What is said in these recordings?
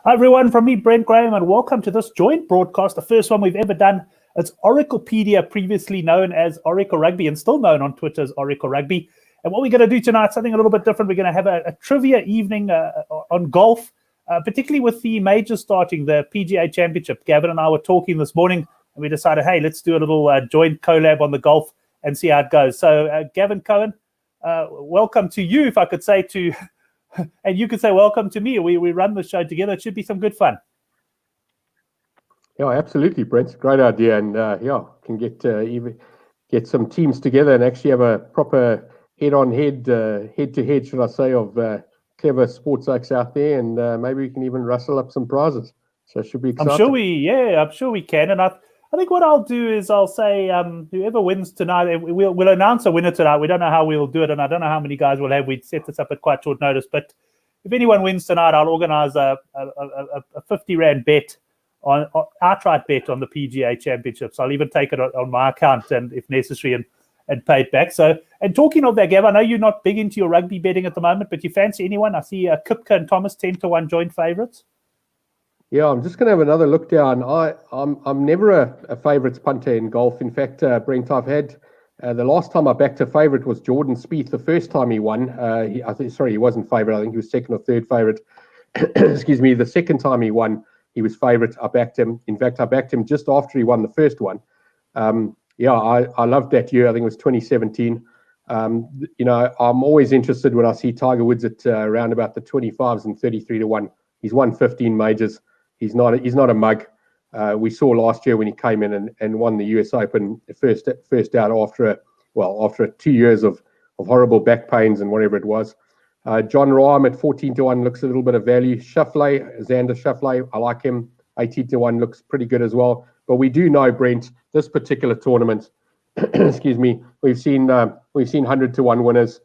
Hi everyone, from me, Brent Graham, and welcome to this joint broadcast, the first one we've ever done. It's OAKLAND, previously known as Oracle Rugby and still known on Twitter as Oracle Rugby. And what we're going to do tonight is something a little bit different. We're going to have a trivia evening on golf, particularly with the majors starting, the PGA Championship. Gavin and I were talking this morning, and we decided, hey, let's do a little joint collab on the golf and see how it goes. So, Gavin Cohen, welcome to you, if I could say to... And you could say welcome to me. We run the show together. It should be some good fun. Yeah, absolutely, Brent. Great idea, and can get some teams together and actually have a proper head-on-head, head-to-head, should I say, of clever sports oaks out there, and maybe we can even rustle up some prizes. So it should be exciting. I'm sure we can. And I think what I'll do is I'll say whoever wins tonight, we'll announce a winner tonight. We don't know how we'll do it, and I don't know how many guys we'll have. We'd set this up at quite short notice. But if anyone wins tonight, I'll organise a 50 Rand bet, outright bet on the PGA Championship. So I'll even take it on my account, and if necessary, and pay it back. So, and talking of that, Gav, I know you're not big into your rugby betting at the moment, but you fancy anyone? I see Kipka and Thomas 10-1 joint favourites. Yeah, I'm just going to have another look down. I'm never a favourites punter in golf. In fact, Brent, I've had the last time I backed a favourite was Jordan Spieth. The first time he won, he wasn't favourite. I think he was second or third favourite. Excuse me. The second time he won, he was favourite. I backed him. In fact, I backed him just after he won the first one. I loved that year. I think it was 2017. I'm always interested when I see Tiger Woods at around about the 25s and 33-1. He's won 15 majors. He's not a mug. We saw last year when he came in and won the US Open first out after 2 years of horrible back pains and whatever it was. John Rahm at 14-1 looks a little bit of value. Xander Schauffele, I like him. 18-1 looks pretty good as well. But we do know, Brent, this particular tournament, excuse me, we've seen 100-1 winners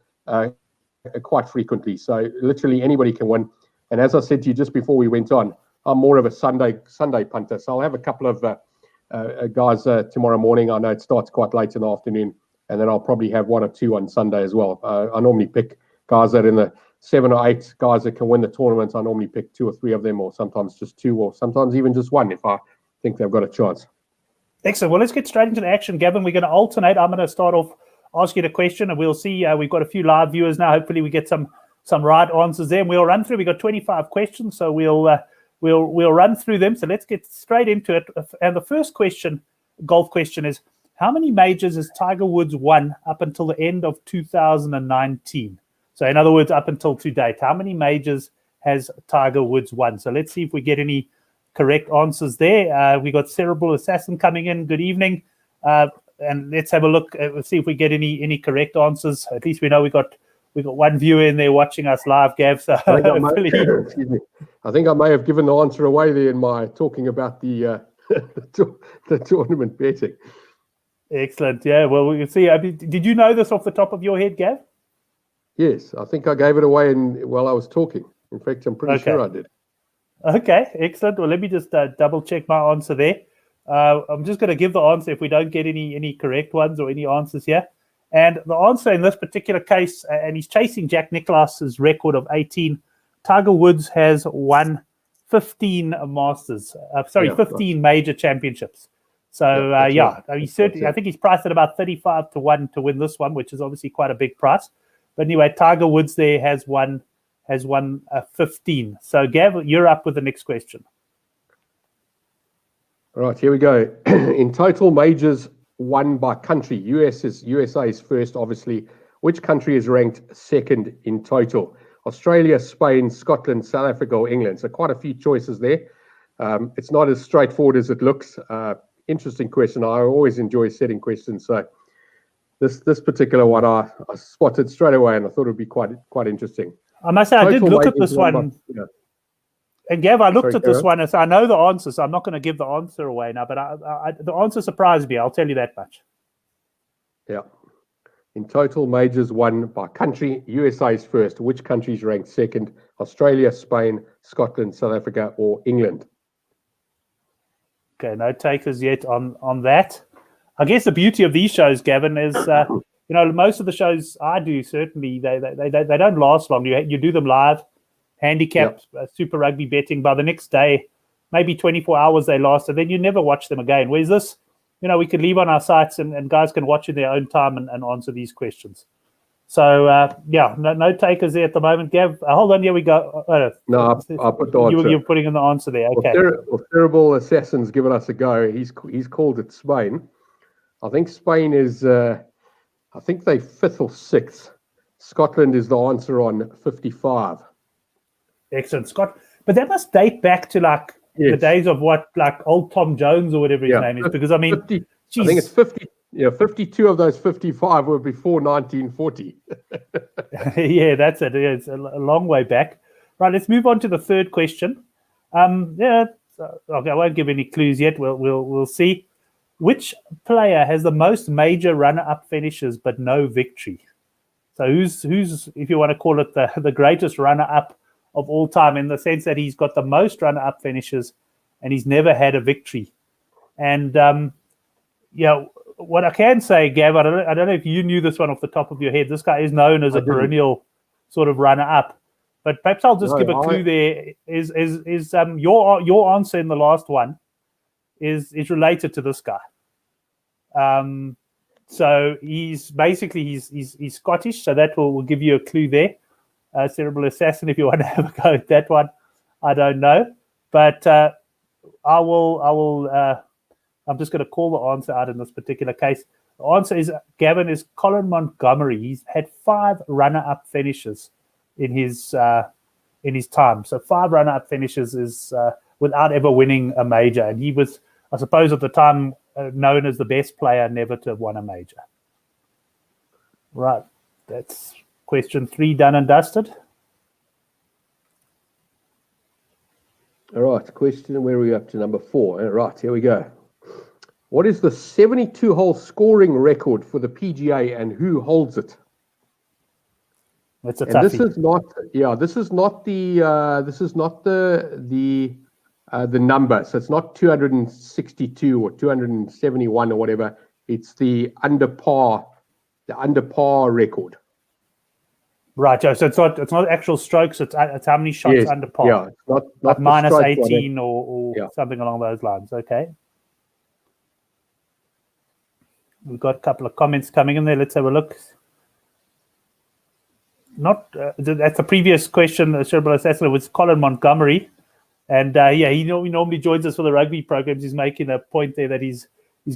quite frequently. So literally anybody can win. And as I said to you just before we went on, I'm more of a Sunday punter. So I'll have a couple of guys tomorrow morning. I know it starts quite late in the afternoon, and then I'll probably have one or two on Sunday as well. I normally pick guys that in the 7 or 8 guys that can win the tournament. I normally pick 2 or 3 of them, or sometimes just 2, or sometimes even just 1 if I think they've got a chance. Excellent. Well, let's get straight into the action, Gavin. We're going to alternate. I'm going to start off asking a question, and we'll see. We've got a few live viewers now. Hopefully we get some right answers there, and we'll run through. We've got 25 questions, so we'll run through them. So let's get straight into it. And the first question, golf question, is how many majors has Tiger Woods won up until the end of 2019? So in other words, up until to date, how many majors has Tiger Woods won? So let's see if we get any correct answers there. We got Cerebral Assassin coming in. Good evening. And let's have a look. See if we get any correct answers. At least we know we got one viewer in there watching us live, Gav. So excuse me. I think I may have given the answer away there in my talking about the tournament betting. Excellent. Yeah. Well, we can see. Did you know this off the top of your head, Gav? Yes, I think I gave it away while I was talking. In fact, I'm pretty sure I did. Okay. Excellent. Well, let me just double check my answer there. I'm just going to give the answer if we don't get any correct ones or any answers here. And the answer in this particular case, and he's chasing Jack Nicklaus's record of 18. Tiger Woods has won 15 Masters. 15 major championships. So I think he's priced at about 35-1 to win this one, which is obviously quite a big price. But anyway, Tiger Woods there has won 15. So Gav, you're up with the next question. All right, here we go. In total majors won by country, USA is first, obviously. Which country is ranked second in total? Australia, Spain, Scotland, South Africa, or England? So quite a few choices there. It's not as straightforward as it looks. Interesting question. I always enjoy setting questions. So this particular one I spotted straight away, and I thought it would be quite interesting. I must say, I did look at this one. And Gav, I looked at this one, and so I know the answer, so I'm not going to give the answer away now, but the answer surprised me, I'll tell you that much. Yeah. In total majors won by country, USA is first. Which country is ranked second? Australia, Spain, Scotland, South Africa, or England? Okay, no takers yet on that. I guess the beauty of these shows, Gavin, is most of the shows I do, certainly they don't last long. You do them live, handicap Super Rugby betting. By the next day, maybe 24 hours they last, and then you never watch them again. Whereas this, we could leave on our sites and guys can watch in their own time and answer these questions. So, no takers there at the moment. Gav, hold on, here we go. No, I put the answer. You're putting in the answer there. Okay. Well, Terrible Assassin's given us a go. He's called it Spain. I think Spain is, I think they 5th or 6th. Scotland is the answer on 55. Excellent, Scott. But that must date back to the days of old Tom Jones or whatever his name is. Because, 50, I think it's 50. Yeah, 52 of those 55 were before 1940. Yeah, that's it. Yeah, it's a long way back. Right, let's move on to the third question. Okay, I won't give any clues yet. We'll see. Which player has the most major runner-up finishes but no victory? So who's if you want to call it the greatest runner-up of all time, in the sense that he's got the most runner-up finishes and he's never had a victory? And what I can say, Gav, I don't know if you knew this one off the top of your head. This guy is known as a perennial sort of runner-up. But perhaps I'll just give a clue there. Is your answer in the last one is related to this guy. So he's Scottish, so that will give you a clue there. Cerebral Assassin, if you want to have a go at that one, I don't know. But I will. I'm just going to call the answer out in this particular case. The answer is, Gavin, is Colin Montgomery. He's had 5 runner-up finishes in his time. So 5 runner-up finishes is without ever winning a major. And he was, I suppose, at the time known as the best player never to have won a major. Right, that's question 3 done and dusted. All right, question, where are we up to? Number 4. All right, here we go. What is the 72-hole scoring record for the PGA, and who holds it? That's a toughie. This is not the number. So it's not 262 or 271 or whatever. It's the under par record. Right, Joe. So it's not actual strokes. It's how many shots under par. Yeah, it's not like minus 18 or something along those lines. Okay. We've got a couple of comments coming in there. Let's have a look. Not that's the previous question. Cerebral Assassin was Colin Montgomery, and he normally joins us for the rugby programs. He's making a point there that his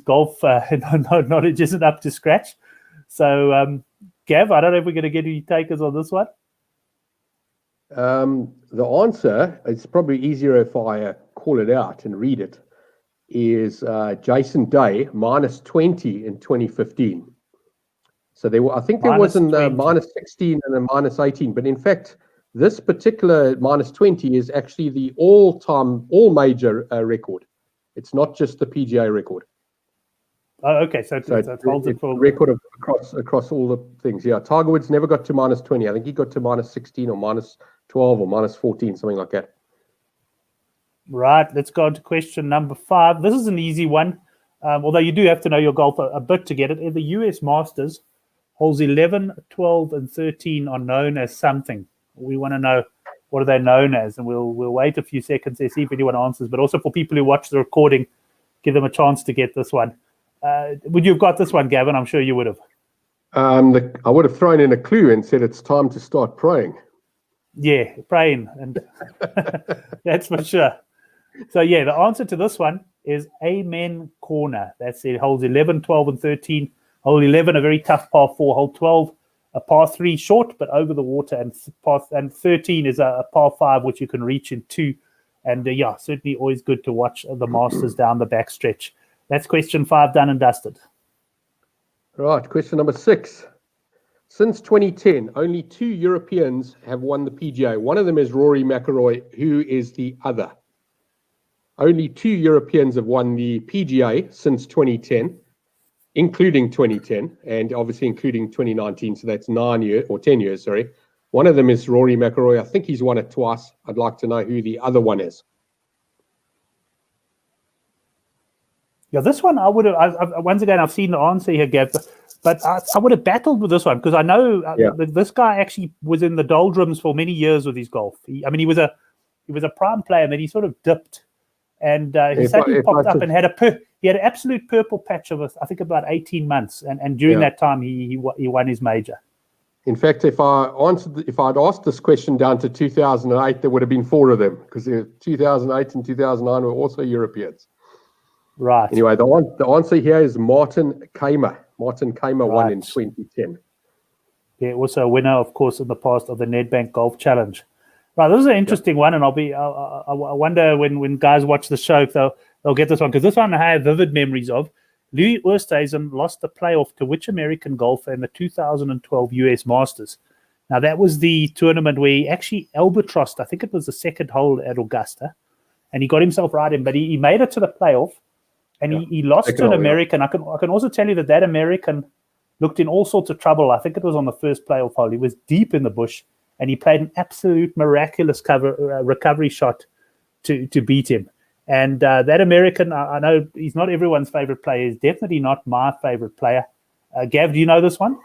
golf knowledge isn't up to scratch. So, Gav, I don't know if we're going to get any takers on this one. The answer, it's probably easier if I call it out and read it, is Jason Day, minus 20 in 2015. So I think there was a minus 16 and a minus 18, but in fact, this particular minus 20 is actually the all major record. It's not just the PGA record. Oh, okay. So it holds it for record across all the things. Yeah, Tiger Woods never got to minus 20. I think he got to minus 16 or minus 12 or minus 14, something like that. Right, let's go on to question number 5. This is an easy one, although you do have to know your golf a bit to get it. In the US Masters, holes 11, 12, and 13 are known as something. We want to know what are they known as, and we'll wait a few seconds to see if anyone answers. But also for people who watch the recording, give them a chance to get this one. Would you have got this one, Gavin? I'm sure you would have. I would have thrown in a clue and said it's time to start praying. Yeah, praying, and that's for sure. So, the answer to this one is Amen Corner. That's it. Holes 11, 12, and 13. Hole 11, a very tough par 4. Hole 12, a par 3 short, but over the water. And 13 is a par 5, which you can reach in 2. And, certainly always good to watch the Masters down the backstretch. That's question 5 done and dusted. Right, question number 6. Since 2010, only 2 Europeans have won the PGA. One of them is Rory Mcllroy. Who is the other? Only 2 Europeans have won the PGA since 2010, including 2010, and obviously including 2019. So that's 9 years or 10 years. Sorry, one of them is Rory Mcllroy. I think he's won it twice. I'd like to know who the other one is. Yeah, this one I would have. Once again, I've seen the answer here, Gav. But I would have battled with this one because I know this guy actually was in the doldrums for many years with his golf. He was a prime player, and then he sort of dipped, and he suddenly popped up and had he had an absolute purple patch of I think about 18 months, and during that time he won his major. In fact, if I'd asked this question down to 2008, there would have been 4 of them because 2008 and 2009 were also Europeans. Right. Anyway, the answer here is Martin Kaymer. Martin Kaymer won in 2010. Yeah, also a winner, of course, in the past of the Nedbank Golf Challenge. Right, this is an interesting one, and I wonder when guys watch the show if they'll get this one, because this one I have vivid memories of. Louis Oosthuizen lost the playoff to which American golfer in the 2012 US Masters? Now, that was the tournament where he actually albatrossed, I think it was the second hole at Augusta, and he got himself right in, but he made it to the playoff, and he lost to an American. I can also tell you that American looked in all sorts of trouble. I think it was on the first playoff hole. He was deep in the bush, and he played an absolute miraculous recovery shot to beat him. And that American, I know he's not everyone's favorite player. He's definitely not my favorite player. Gav, do you know this one?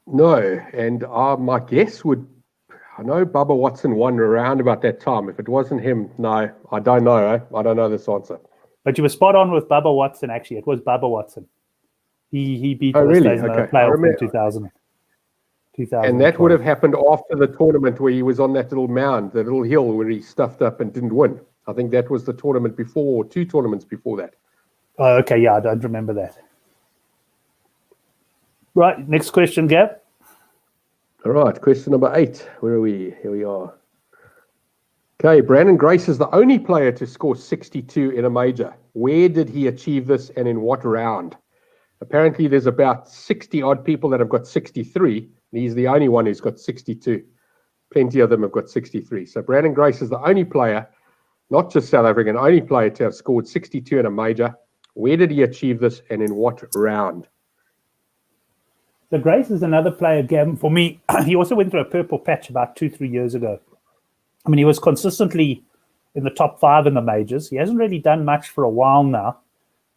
No, and my guess I know Bubba Watson won around about that time. If it wasn't him, no, I don't know. I don't know this answer. But you were spot on with Bubba Watson, actually. It was Bubba Watson. He beat the playoff in 2000. And that would have happened after the tournament where he was on that little mound, the little hill where he stuffed up and didn't win. I think that was the tournament before, or 2 tournaments before that. Oh, okay. Yeah, I don't remember that. Right. Next question, Gav. All right. Question number 8. Where are we? Here we are. Okay. Brandon Grace is the only player to score 62 in a major. Where did he achieve this and in what round? Apparently, there's about 60-odd people that have got 63. And he's the only one who's got 62. Plenty of them have got 63. So Brandon Grace is the only player, not just South African, only player to have scored 62 in a major. Where did he achieve this and in what round? So Grace is another player, Gavin. For me, he also went through a purple patch about 2-3 years ago. I mean, he was consistently in the top 5 in the majors. He hasn't really done much for a while now.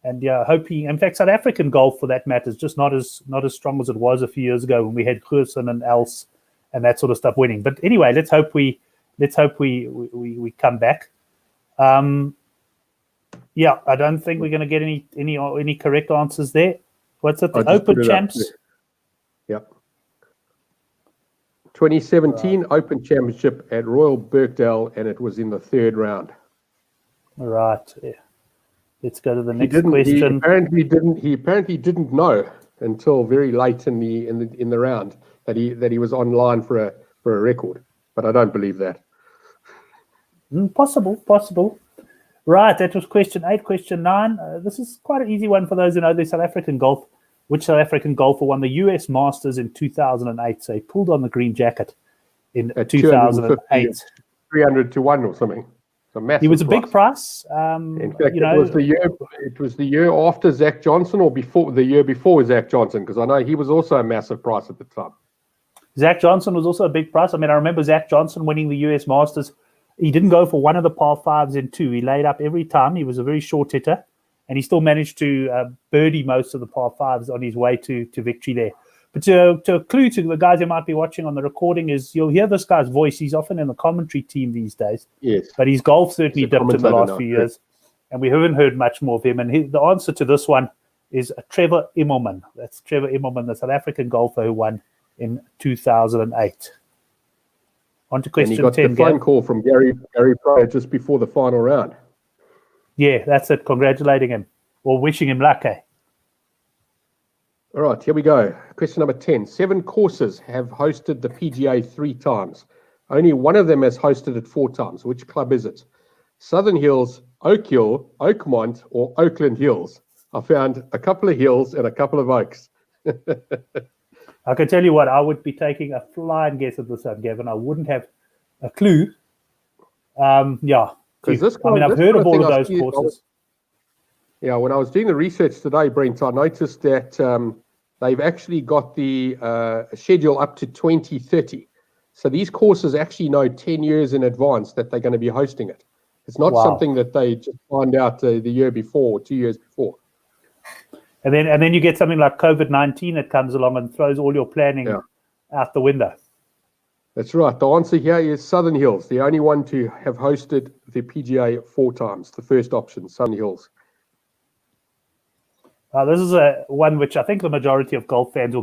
And in fact, South African golf, for that matter, is just not as strong as it was a few years ago when we had Mickelson and Els and that sort of stuff winning. But anyway, let's hope we come back. I don't think we're going to get any correct answers there. What's it? The Open Champs. Yep. 2017 Open Championship at Royal Birkdale, and it was in the 3rd round. All right. Yeah. Let's go to the next question. He apparently didn't know until very late in the round that he was online for a record. But I don't believe that. Possible. Right, that was question 8. Question 9. This is quite an easy one for those who know the South African golf. Which South African golfer won the US Masters in 2008? So he pulled on the green jacket in 2008. 300 to 1 or something. He was a big price. In fact, it was the year after Zach Johnson, or the year before Zach Johnson, because I know he was also a massive price at the time. Zach Johnson was also a big price. I mean, I remember Zach Johnson winning the US Masters. He didn't go for one of the par 5s in 2. He laid up every time. He was a very short hitter, and he still managed to birdie most of the par 5s on his way to victory there. But to a clue to the guys who might be watching on the recording is you'll hear this guy's voice. He's often in the commentary team these days. Yes. But his golf certainly dipped in the last few years. And we haven't heard much more of him. And the answer to this one is Trevor Immelman. That's Trevor Immelman, the South African golfer who won in 2008. On to question 10. And he got the phone call from Gary Player just before the final round. Yeah, that's it. Congratulating him or wishing him luck, eh? All right, here we go. Question number 10. 7 courses have hosted the PGA 3 times. Only one of them has hosted it 4 times. Which club is it? Southern Hills, Oak Hill, Oakmont, or Oakland Hills? I found a couple of hills and a couple of oaks. I can tell you what, I would be taking a flying guess at this one, Gavin. I wouldn't have a clue. I've heard of all of those courses. Yeah, when I was doing the research today, Brent, I noticed that they've actually got the schedule up to 2030. So these courses actually know 10 years in advance that they're going to be hosting it. It's not something that they just find out the year before or 2 years before. And then you get something like COVID-19 that comes along and throws all your planning out the window. That's right. The answer here is Southern Hills, the only one to have hosted the PGA 4 times. The first option, Southern Hills. This is one which I think the majority of golf fans will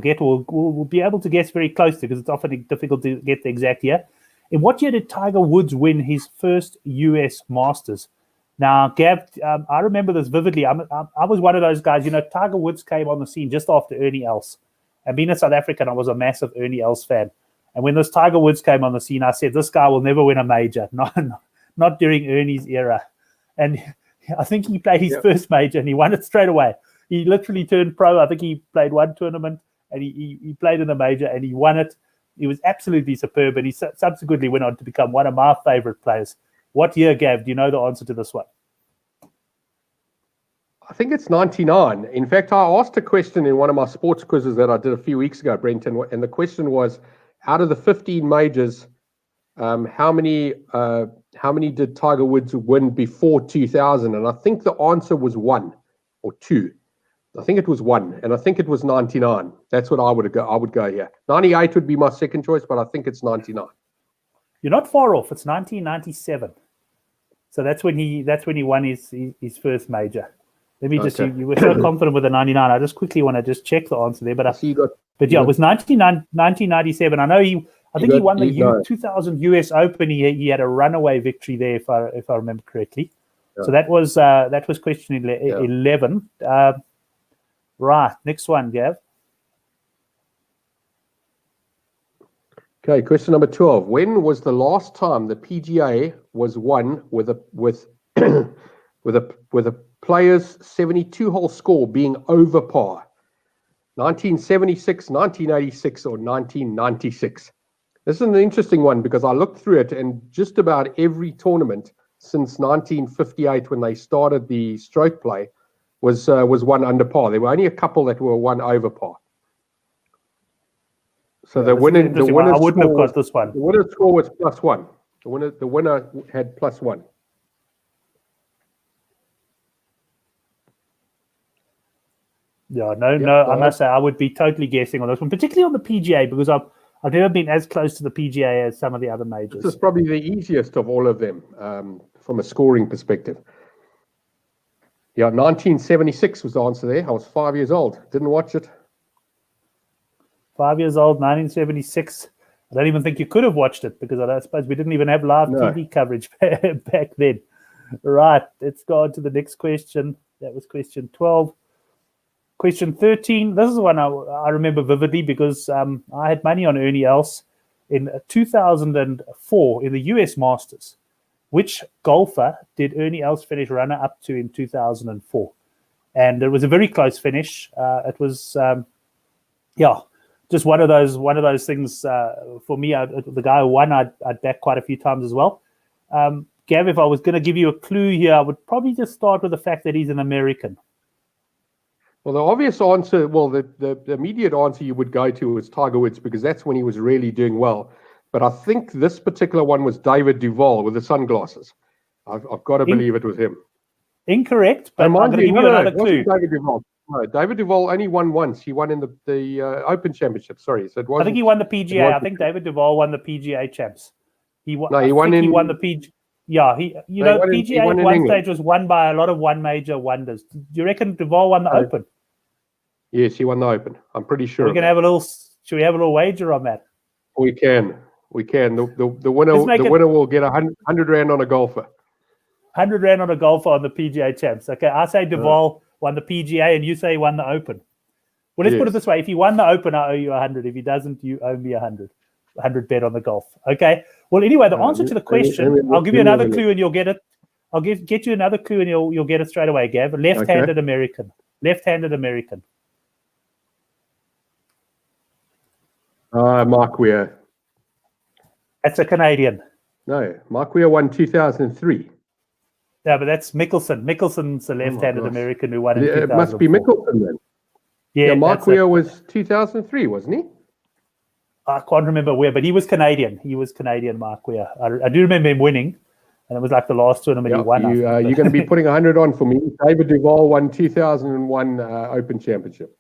be able to guess very close to, because it's often difficult to get the exact year. In what year did Tiger Woods win his first US Masters? Now, Gav, I remember this vividly. I was one of those guys, you know, Tiger Woods came on the scene just after Ernie Els. And being a South African, I was a massive Ernie Els fan. And when this Tiger Woods came on the scene, I said, this guy will never win a major, not during Ernie's era. And I think he played his first major and he won it straight away. He literally turned pro. I think he played one tournament and he played in a major and he won it. He was absolutely superb, and he subsequently went on to become one of my favorite players. What year, Gav? Do you know the answer to this one? I think it's 99. In fact, I asked a question in one of my sports quizzes that I did a few weeks ago, Brent, and the question was, out of the 15 majors, how many did Tiger Woods win before 2000? And I think the answer was 1 or 2. I think it was 1, and I think it was 99. That's what I would go here. 98 would be my second choice, but I think it's 99. You're not far off. It's 1997. So that's when he won his first major. Let me just you were so confident with the 99. I just quickly want to just check the answer there, but it was 1997. I know he won the 2000 US Open. He had a runaway victory there, if I remember correctly. Yeah. So that was question 11. Right, next one, Gav. Okay, question number 12. When was the last time the PGA was won with a player's 72-hole score being over par? 1976, 1986, or 1996? This is an interesting one because I looked through it, and just about every tournament since 1958, when they started the stroke play, was won under par. There were only a couple that were won over par. So the winner I wouldn't have got this one. The winner's score was +1. The winner had +1. Yeah, I must say I would be totally guessing on this one, particularly on the PGA, because I've never been as close to the PGA as some of the other majors. This is probably the easiest of all of them from a scoring perspective. Yeah, 1976 was the answer there. I was 5 years old. Didn't watch it. 5 years old, 1976. I don't even think you could have watched it because I suppose we didn't even have live TV coverage back then. Right, let's go on to the next question. That was question 12. Question 13. This is one I remember vividly because I had money on Ernie Els in 2004 in the US Masters. Which golfer did Ernie Els finish runner-up to in 2004? And it was a very close finish. It was, just one of those things for me. The guy who won, I'd back quite a few times as well. Gav, if I was going to give you a clue here, I would probably just start with the fact that he's an American. Well, the obvious answer, the immediate answer you would go to is Tiger Woods, because that's when he was really doing well. But I think this particular one was David Duval with the sunglasses. I've got to believe it was him. Incorrect, but I'm going to give you another clue. David Duval. No, David Duval only won once. He won in the Open Championship. Sorry, so it wasn't. I think he won the PGA. I think David Duval won the PGA champs. He won the PGA. Yeah, PGA at one stage was won by a lot of one major wonders. Do you reckon Duval won the Open? Yes, he won the Open. I'm pretty sure. Should we have a little wager on that? We can. The winner will get 100 Rand on a golfer. 100 Rand on a golfer on the PGA champs. Okay, I say Duval won the PGA and you say he won the Open. Well, let's put it this way. If he won the Open, I owe you 100. If he doesn't, you owe me 100. 100 bet on the golf. Okay. Well, anyway, the answer to the question, I'll give you another clue and you'll get it. I'll get you another clue and you'll get it straight away, Gav. Left-handed American. Left-handed American. Mark Weir. That's a Canadian. No, Mark Weir won 2003. Yeah, but that's Mickelson. Mickelson's a left-handed American who won in 2004. It must be Mickelson then. Yeah, Mark Weir was 2003, wasn't he? I can't remember where, but he was Canadian. Mark Weir. I do remember him winning. And it was like the last tournament he won. You're going to be putting 100 on for me. David Duval won 2001 Open Championship.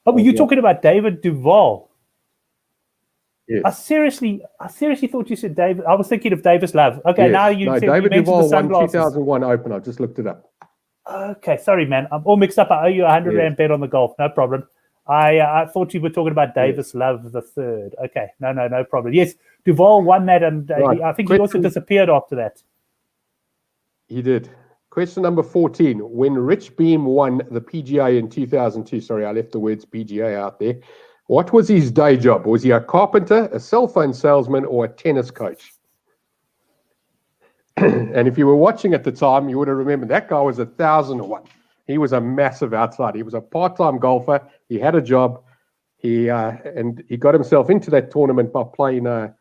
Oh, were you talking about David Duval? Yes. I seriously thought you said David. I was thinking of Davis Love. Okay, Yes. now you said David you mentioned Duval the sunglasses. won 2001 Open. I just looked it up. Okay, sorry, man. I'm all mixed up. I owe you 100 Rand bet on the golf. No problem. I thought you were talking about Davis Love the third. Okay, no problem. Yes, Duval won that, and I think he also disappeared after that. He did. Question number 14. When Rich Beem won the PGA in 2002, sorry, I left the words PGA out there. What was his day job? Was he a carpenter, a cell phone salesman, or a tennis coach? And if you were watching at the time, you would have remembered that guy was 1,001. He was a massive outsider. He was a part-time golfer. He had a job. He got himself into that tournament by playing a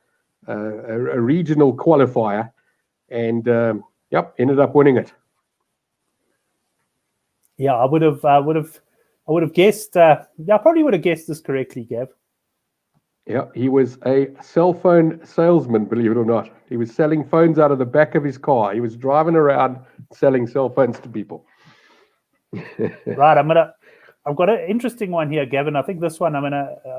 regional qualifier, and ended up winning it. Yeah, I would have guessed. I probably would have guessed this correctly, Gav. Yeah, he was a cell phone salesman, believe it or not. He was selling phones out of the back of his car. He was driving around selling cell phones to people. Right, I've got an interesting one here, Gavin. I think this one, I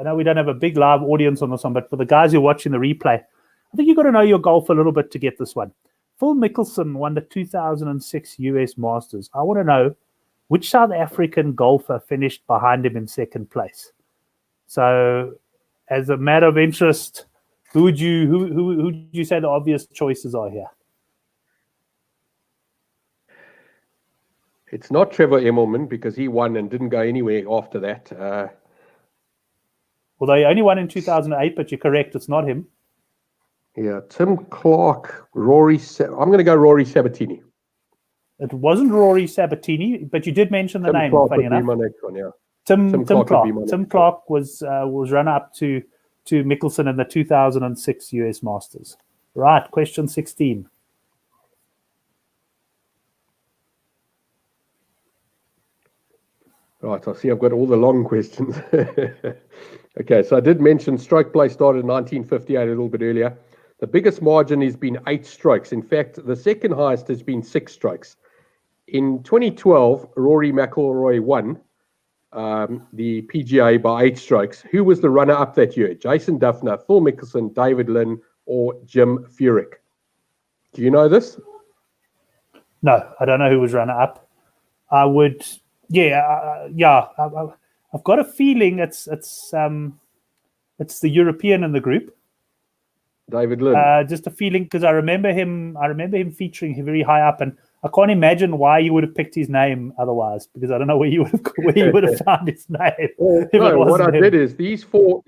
know we don't have a big live audience on this one, but for the guys who are watching the replay, I think you've got to know your golf a little bit to get this one. Phil Mickelson won the 2006 US Masters. I want to know which South African golfer finished behind him in second place. So, as a matter of interest, who would you say the obvious choices are here? It's not Trevor Immelman because he won and didn't go anywhere after that. Well, they only won in 2008, but you're correct. It's not him. Yeah, Tim Clark, Rory. I'm going to go Rory Sabatini. It wasn't Rory Sabatini, but you did mention the name. Clark funny would enough. be my next one, yeah. Tim Clark. Tim Clark was runner up to Mickelson in the 2006 US Masters. Right, question 16. Right, I see I've got all the long questions. Okay, so I did mention Strokeplay started in 1958, a little bit earlier. The biggest margin has been 8 strokes. In fact, the second highest has been 6 strokes. In 2012, Rory Mcllroy won the PGA by 8 strokes. Who was the runner-up that year? Jason Duffner, Phil Mickelson, David LYNN, or Jim Furyk? Do you know this? No, I don't know who was runner-up. I would, I've got a feeling it's the European in the group. David LYNN. Just a feeling because I remember him featuring very high up, and I can't imagine why you would have picked his name otherwise, because I don't know where you would have found his name. No, what I did is these four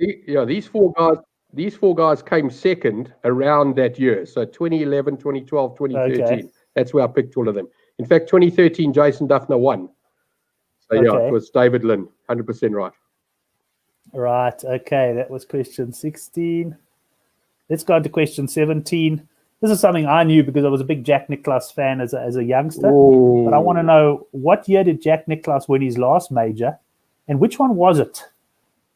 guys came second around that year. So 2011, 2012, 2013. Okay. That's where I picked all of them. In fact, 2013, Jason Duffner won. So it was David LYNN, 100% right. Right. Okay, that was question 16. Let's go on to question 17. This is something I knew because I was a big Jack Nicklaus fan as a youngster. Ooh. But I want to know, what year did Jack Nicklaus win his last major, and which one was it?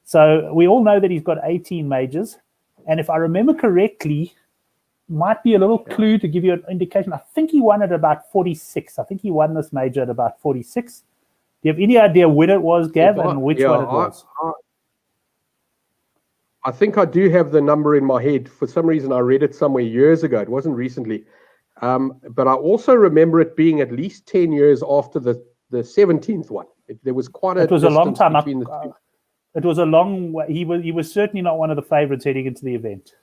So we all know that he's got 18 majors, and if I remember correctly, might be a little clue to give you an indication. I think he won at about 46. I think he won this major at about 46. Do you have any idea when it was, Gav, and which one it was? I think I do have the number in my head. For some reason, I read it somewhere years ago. It wasn't recently. But I also remember it being at least 10 years after the 17th one. There was quite a It was a long time up. It was a long way. He was certainly not one of the favorites heading into the event.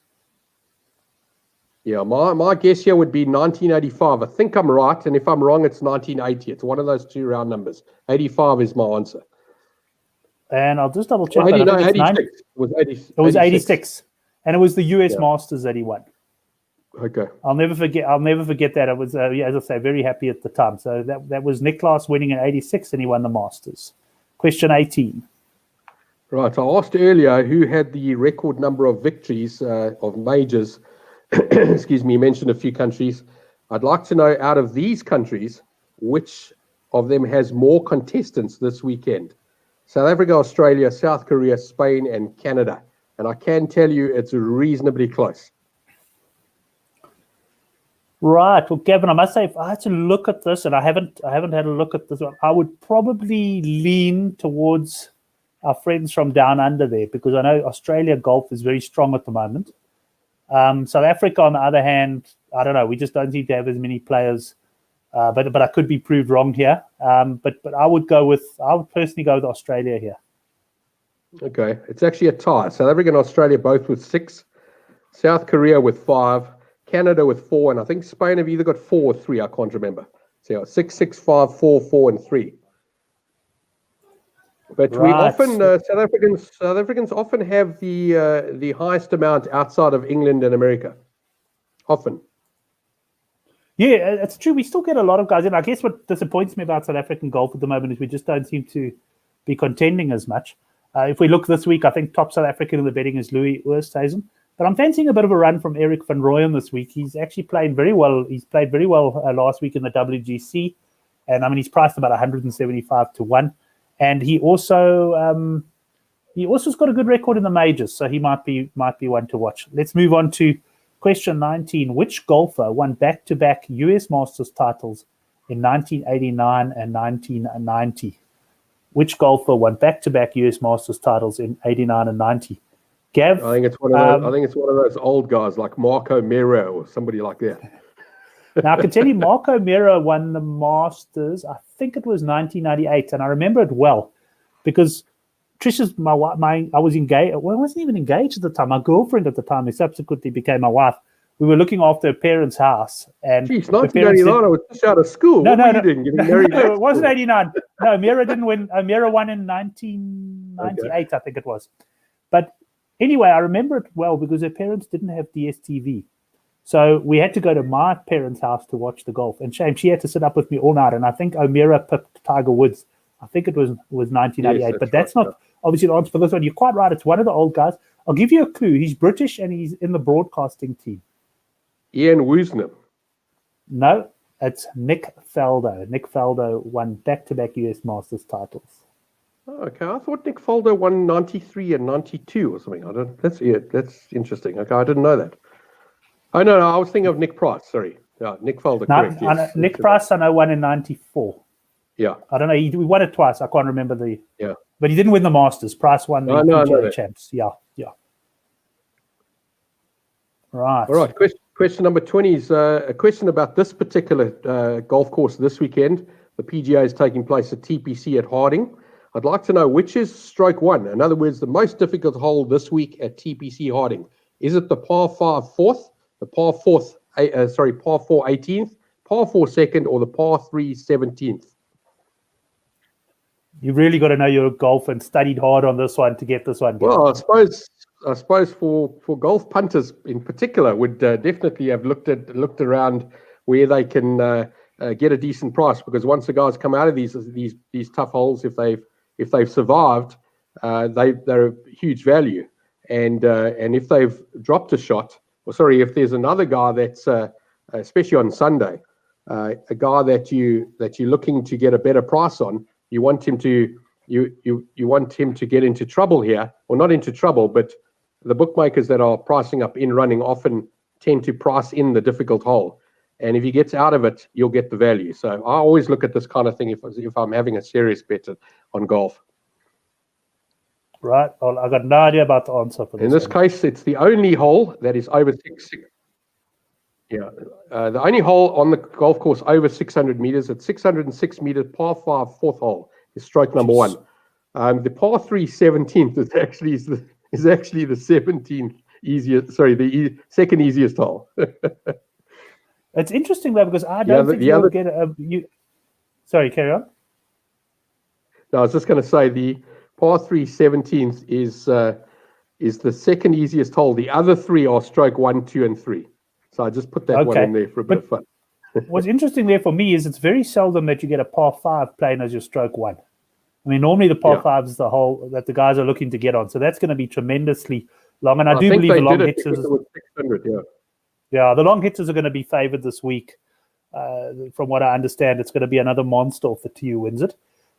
Yeah, my guess here would be 1985. I think I'm right. And if I'm wrong, it's 1980. It's one of those two round numbers. 85 is my answer. And I'll just double check. 86. It was 86. And it was the US Masters that he won. Okay. I'll never forget that. I was, as I say, very happy at the time. So that was Nicklaus winning in 86, and he won the Masters. Question 18. Right. I asked earlier who had the record number of victories of majors. Excuse me, you mentioned a few countries. I'd like to know, out of these countries, which of them has more contestants this weekend? South Africa, Australia, South Korea, Spain, and Canada. And I can tell you it's reasonably close. Right. Well, Gavin, I must say, if I had to look at this, and I haven't had a look at this one, I would probably lean towards our friends from down under there, because I know Australia golf is very strong at the moment. South Africa, on the other hand, I don't know. We just don't seem to have as many players. But I could be proved wrong here. But I would personally go with Australia here. Okay, it's actually a tie. South Africa and Australia both with 6, South Korea with 5, Canada with 4, and I think Spain have either got 4 or 3. I can't remember. So yeah, 6, 6, 5, 4, 4, and 3. But we often South Africans often have the highest amount outside of England and America. Often. Yeah, it's true. We still get a lot of guys in. I guess what disappoints me about South African golf at the moment is we just don't seem to be contending as much. If we look this week, I think top South African in the betting is Louis Oosthuizen. But I'm fancying a bit of a run from Erik van Rooyen this week. He's actually playing very well. He's played very well last week in the WGC. And I mean, he's priced about 175 to 1. And he also has got a good record in the majors. So he might be one to watch. Let's move on to question 19. Which golfer won back-to-back US Masters titles in 1989 and 1990? Which golfer won back-to-back US Masters titles in 89 and 90? Gav? I think it's one of those old guys like Marco Mero or somebody like that. Now, I can tell you Marco Mero won the Masters, I think it was 1998, and I remember it well because Trisha's I was engaged. Well, I wasn't even engaged at the time. My girlfriend at the time, who subsequently became my wife, we were looking after her parents' house. And geez, 1989, I was just out of school. No, getting married it wasn't 89. No, Mero didn't win. Mero won in 1998, okay. I think it was. But anyway, I remember it well because her parents didn't have DSTV. So we had to go to my parents' house to watch the golf. And shame, she had to sit up with me all night. And I think O'Meara pipped Tiger Woods. I think it was 1998. Yes, but that's right, not obviously the answer for this one. You're quite right. It's one of the old guys. I'll give you a clue. He's British and he's in the broadcasting team. Ian Woosnam. No, it's Nick Faldo. Nick Faldo won back-to-back US Masters titles. Oh, okay, I thought Nick Faldo won 93 and 92 or something. That's interesting. Okay, I didn't know that. Oh no, I was thinking of Nick Price. Sorry, yeah, Nick Faldo. Correct. Yes. Nick Price, I know, won in 94. Yeah, I don't know. He won it twice. I can't remember the. Yeah, but he didn't win the Masters. Price won the PGA Champs. Yeah. Right. All right. Question number 20 is a question about this particular golf course this weekend. The PGA is taking place at TPC at Harding. I'd like to know which is stroke 1. In other words, the most difficult hole this week at TPC Harding. Is it the par 5 4th, the par 4 18th, par 4 2nd, or the par 3 17th? You really got to know your golf and studied hard on this one to get this one. Well, I suppose for golf punters in particular would definitely have looked around where they can get a decent price, because once the guys come out of these tough holes, if they've survived, they're a huge value, and if they've dropped a shot, if there's another guy that's especially on Sunday, a guy that you're looking to get a better price on, you want him to get into trouble here, or not into trouble, but the bookmakers that are pricing up in running often tend to price in the difficult hole. And if he gets out of it, you'll get the value. So I always look at this kind of thing if I'm having a serious bet on golf. Right. Well, I've got no idea about the answer for this. In this case, it's the only hole that is over 6. Yeah. The only hole on the golf course over 600 meters, at 606 meters, par 5, 4th hole is stroke number 1. The par 3 17th is actually the 17th easiest. Sorry, the second easiest hole. It's interesting though, because I don't think you'll get Sorry, carry on. No, I was just going to say the par 3 17th is the second easiest hole. The other 3 are stroke 1, 2, and 3. So I just put that one in there for a bit of fun. What's interesting there for me is it's very seldom that you get a par 5 playing as your stroke 1. I mean, normally the par 5 is the hole that the guys are looking to get on. So that's going to be tremendously long. And I do believe the long hitters. Yeah, the long hitters are going to be favored this week. From what I understand, it's going to be another monster if the TU wins it.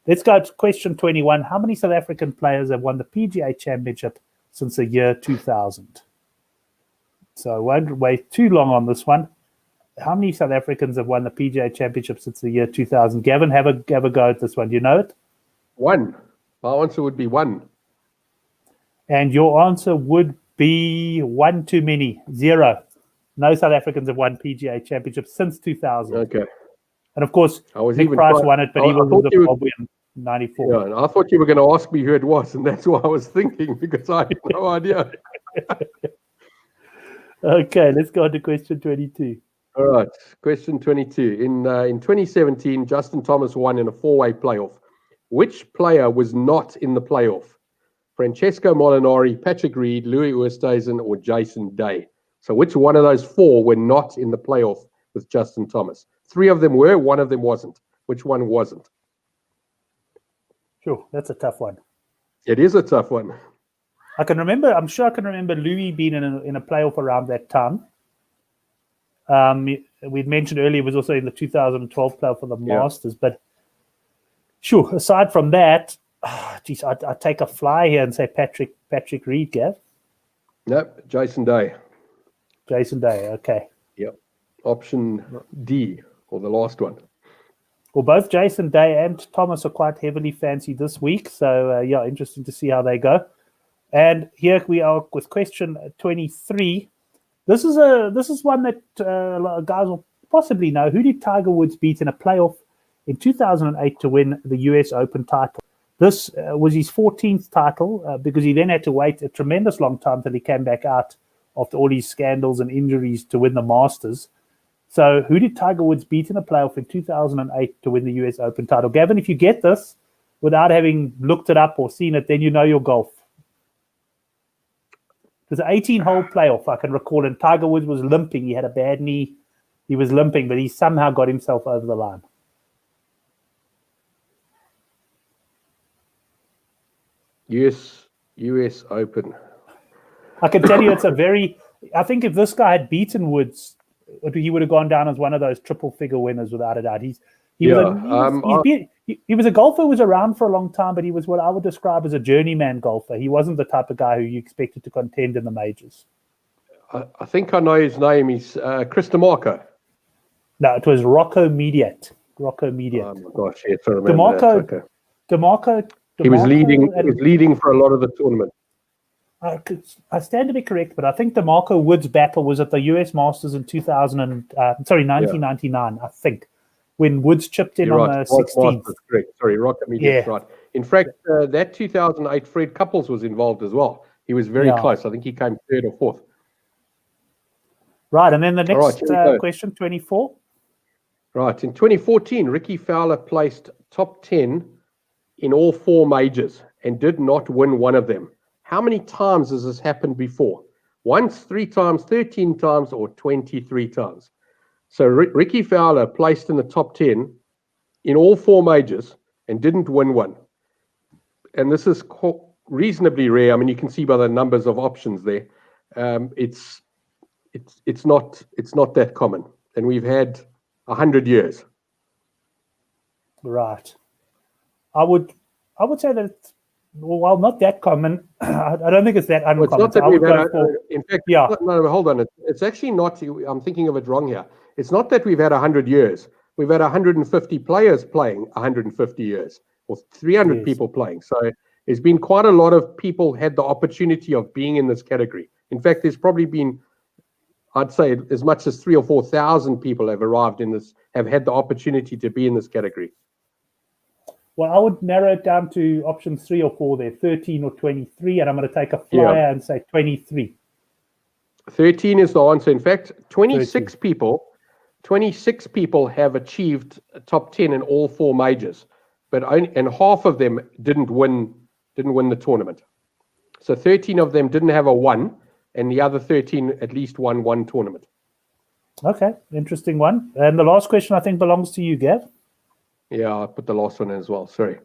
Let's go to question 21. How many South African players have won the PGA Championship since the year 2000? So I won't wait too long on this one. how many South Africans have won the PGA Championship since the year 2000? Gavin, have a go at this one. Do you know it? 1. My answer would be 1. And your answer would be 1 too many. 0. No South Africans have won PGA Championship since 2000. Okay. And of course, Nick Price won it, but he was with Zimbabwe in 94. Yeah, and I thought you were going to ask me who it was, and that's what I was thinking, because I had no idea. Okay, let's go on to question 22. All right, question 22. In 2017, Justin Thomas won in a 4-way playoff. Which player was not in the playoff? Francesco Molinari, Patrick Reed, Louis Oosthuizen, or Jason Day? So which one of those 4 were not in the playoff with Justin Thomas? 3 of them were, 1 of them wasn't. Which one wasn't? Sure, that's a tough one. It is a tough one. I'm sure I can remember Louis being in a playoff around that time. We'd mentioned earlier it was also in the 2012 playoff for the Masters, but sure, aside from that, I'd take a fly here and say Patrick Reed, Gav. Nope, Jason Day. Jason Day, okay. Yep. Option D, or the last one. Well, both Jason Day and Thomas are quite heavily fancied this week. So, interesting to see how they go. And here we are with question 23. This is one that a lot of guys will possibly know. Who did Tiger Woods beat in a playoff in 2008 to win the US Open title? This was his 14th title because he then had to wait a tremendous long time till he came back out after all these scandals and injuries to win the Masters. So who did Tiger Woods beat in a playoff in 2008 to win the US Open title? Gavin, if you get this without having looked it up or seen it, then you know your golf. It was an 18-hole playoff, I can recall, and Tiger Woods was limping. He had a bad knee. He was limping, but he somehow got himself over the line. US Open. I can tell you it's a very... I think if this guy had beaten Woods, he would have gone down as one of those triple-figure winners without a doubt. He was a golfer who was around for a long time, but he was what I would describe as a journeyman golfer. He wasn't the type of guy who you expected to contend in the majors. I think I know his name. He's Chris DeMarco. No, it was Rocco Mediate. Oh my gosh, yes, I remember that. Okay. DeMarco. He was leading for a lot of the tournament. I stand to be correct, but I think DeMarco Woods' battle was at the US Masters in 1999, I think, when Woods chipped in on the 16th. Correct. Sorry, Rocket Media's right. In fact, that 2008, Fred Couples was involved as well. He was very close. I think he came 3rd or 4th. Right, and then the next question, 24. Right, in 2014, Rickie Fowler placed top 10 in all 4 majors and did not win one of them. How many times has this happened before? Once, 3 times, 13 times, or 23 times? So Rickie Fowler placed in the top 10 in all 4 majors and didn't win one. And this is reasonably rare. I mean, you can see by the numbers of options there. It's not that common. And we've had 100 years. Right. I would say that it's, well, not that common. I don't think it's that uncommon. Well, it's not that we've had, in fact, no, hold on. It's actually not, I'm thinking of it wrong here. It's not that we've had 100 years. We've had 150 players playing 150 years, or 300 people playing. So there's been quite a lot of people had the opportunity of being in this category. In fact, there's probably been, I'd say, as much as 3,000 or 4,000 people have arrived in this, have had the opportunity to be in this category. Well, I would narrow it down to options 3 or 4 there, 13 or 23, and I'm going to take a flyer and say 23. 13 is the answer. In fact, 26 people have achieved top 10 in all 4 majors, and half of them didn't win the tournament. So 13 of them didn't have a 1, and the other 13 at least won one tournament. Okay, interesting one. And the last question I think belongs to you, Gav. Yeah, I put the last one in as well. Sorry.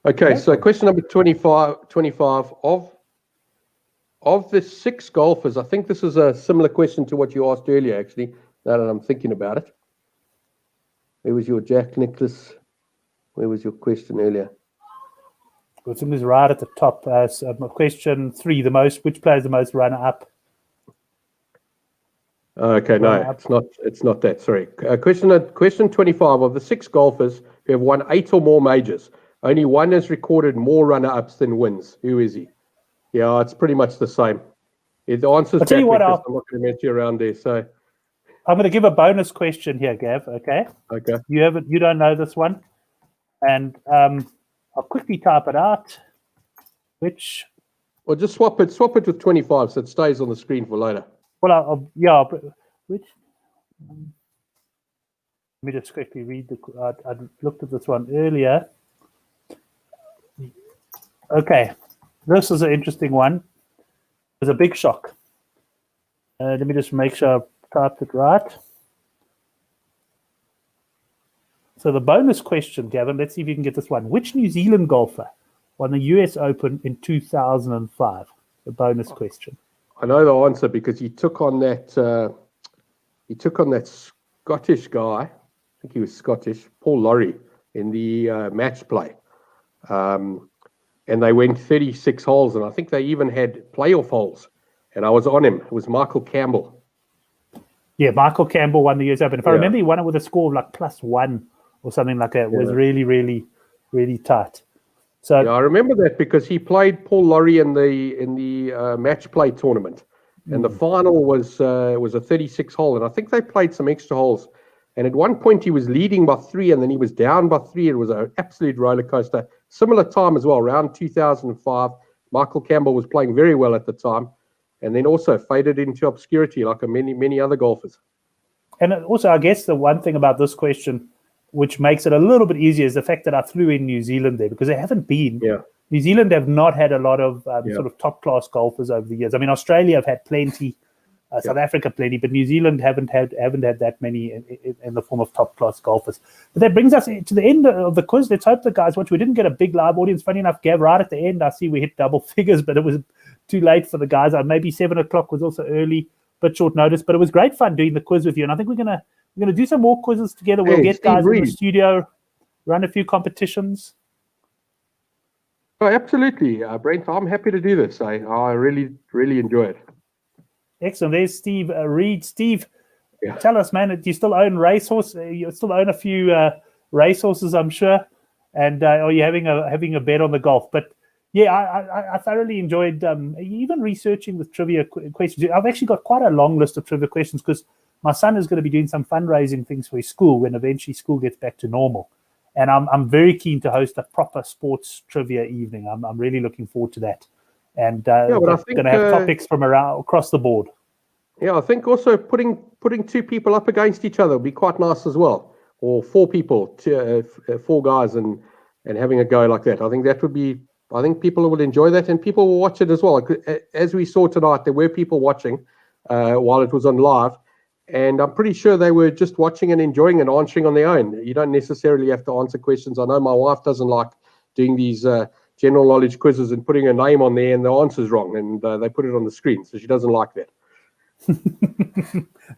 Okay, so question number 25 of the 6 golfers, I think this is a similar question to what you asked earlier, actually, now that I'm thinking about it. Where was your Jack Nicklaus? Where was your question earlier? Well, it was right at the top. Question 3, which player is the most runner-up? Okay, no, it's not that. Sorry. Question 25. Of the 6 golfers who have won 8 or more majors, only one has recorded more runner-ups than wins. Who is he? Yeah, it's pretty much the same. The answer's I'll tell you what, I'm not going to mess you around there. So I'm going to give a bonus question here, Gav. Okay. Okay. You don't know this one, and I'll quickly type it out. Well, just swap it with 25 so it stays on the screen for later. Well, let me just quickly read I looked at this one earlier. Okay, this is an interesting one. It's a big shock. Let me just make sure I typed it right. So the bonus question, Gavin, let's see if you can get this one. Which New Zealand golfer won the US Open in 2005? The bonus question. I know the answer because he took on that Scottish guy. I think he was Scottish, Paul Lawrie, in the match play. And they went 36 holes, and I think they even had playoff holes. And I was on him. It was Michael Campbell. Yeah, Michael Campbell won the US Open. If I remember, he won it with a score of like +1 or something like that. It was really, really, really tight. So I remember that because he played Paul Lawrie in the match play tournament, and the final was a 36 hole, and I think they played some extra holes. And at one point he was leading by 3, and then he was down by 3. It was an absolute roller coaster. Similar time as well, around 2005. Michael Campbell was playing very well at the time, and then also faded into obscurity like many other golfers. And also, I guess the one thing about this question, which makes it a little bit easier, is the fact that I threw in New Zealand there because they haven't been. Yeah. New Zealand have not had a lot of sort of top-class golfers over the years. I mean, Australia have had plenty, South Africa plenty, but New Zealand haven't had that many in the form of top-class golfers. But that brings us to the end of the quiz. Let's hope the guys watch. We didn't get a big live audience. Funny enough, Gav, right at the end, I see we hit double figures, but it was too late for the guys. Maybe 7 o'clock was also early, but short notice. But it was great fun doing the quiz with you, and I think we're gonna do some more quizzes together. We'll get guys in the studio, run a few competitions. Oh, absolutely, Brent. I'm happy to do this. I really enjoy it. Excellent. There's Steve Reed. Steve, tell us, man, do you still own racehorse? You still own a few racehorses, I'm sure. And are you having a bet on the golf? But yeah, I thoroughly enjoyed even researching the trivia questions. I've actually got quite a long list of trivia questions because my son is going to be doing some fundraising things for his school when eventually school gets back to normal. And I'm very keen to host a proper sports trivia evening. I'm really looking forward to that. And we're going to have topics from across the board. Yeah, I think also putting 2 people up against each other would be quite nice as well. Or 4 people, 4 guys, and having a go like that. I think that would be. I think people will enjoy that, and people will watch it as well. As we saw tonight, there were people watching while it was on live, and I'm pretty sure they were just watching and enjoying and answering on their own. You don't necessarily have to answer questions. I know my wife doesn't like doing these general knowledge quizzes and putting a name on there and the answer's wrong, and they put it on the screen, so she doesn't like that.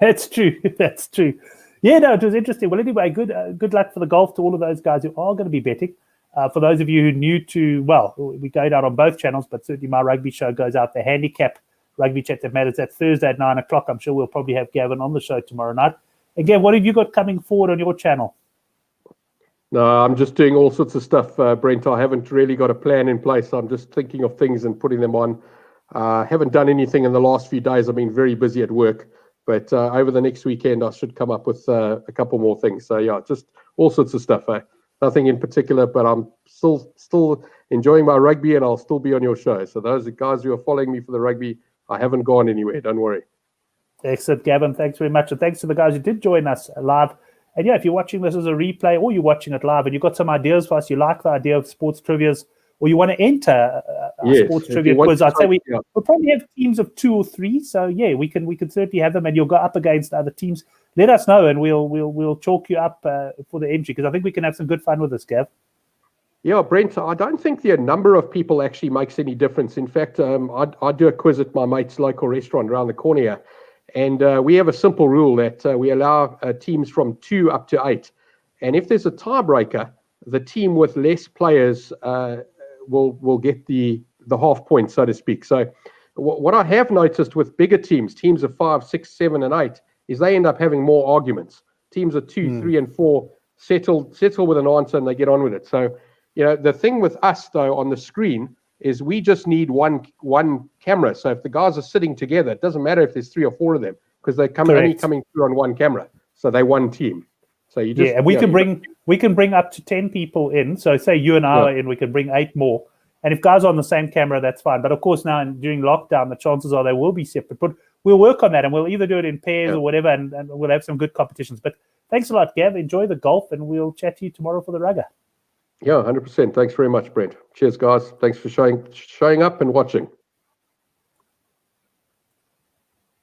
That's true. That's true. Yeah, no, it was interesting. Well, anyway, good luck for the golf to all of those guys who are going to be betting. For those of you who are new to, well, we go out on both channels, but certainly my rugby show goes out, the Handicap Rugby Chat That Matters. That's Thursday at 9 o'clock. I'm sure we'll probably have Gavin on the show tomorrow night. Again, what have you got coming forward on your channel? No, I'm just doing all sorts of stuff, Brent. I haven't really got a plan in place. I'm just thinking of things and putting them on. Haven't done anything in the last few days. I've been very busy at work. But over the next weekend, I should come up with a couple more things. So, yeah, just all sorts of stuff. Nothing in particular, but I'm still enjoying my rugby, and I'll still be on your show. So those guys who are following me for the rugby, I haven't gone anywhere. Don't worry. Excellent, Gavin. Thanks very much. And thanks to the guys who did join us live. And, yeah, if you're watching this as a replay or you're watching it live and you've got some ideas for us, you like the idea of sports trivias, or you want to enter a sports trivia quiz, I'd say we'll probably have teams of 2 or 3. So, yeah, we can certainly have them, and you'll go up against other teams. Let us know, and we'll chalk you up for the entry, because I think we can have some good fun with this, Gav. Yeah, Brent, I don't think the number of people actually makes any difference. In fact, I do a quiz at my mate's local restaurant around the corner here, and we have a simple rule that we allow teams from 2 up to 8. And if there's a tiebreaker, the team with less players will get the half point, so to speak. So what I have noticed with bigger teams of 5, 6, 7, and 8, is they end up having more arguments. Teams of 2, 3, and 4 settle with an answer and they get on with it. So, the thing with us though on the screen is we just need one camera. So if the guys are sitting together, it doesn't matter if there's 3 or 4 of them because they're only coming through on one camera. So they're one team. So you just and we can bring up to 10 people in. So say you and I are in, we can bring 8 more. And if guys are on the same camera, that's fine. But of course now during lockdown, the chances are they will be separate. But we'll work on that and we'll either do it in pairs or whatever, and we'll have some good competitions. But thanks a lot, Gav. Enjoy the golf, and we'll chat to you tomorrow for the rugger. Yeah, 100%. Thanks very much, Brent. Cheers, guys. Thanks for showing up and watching.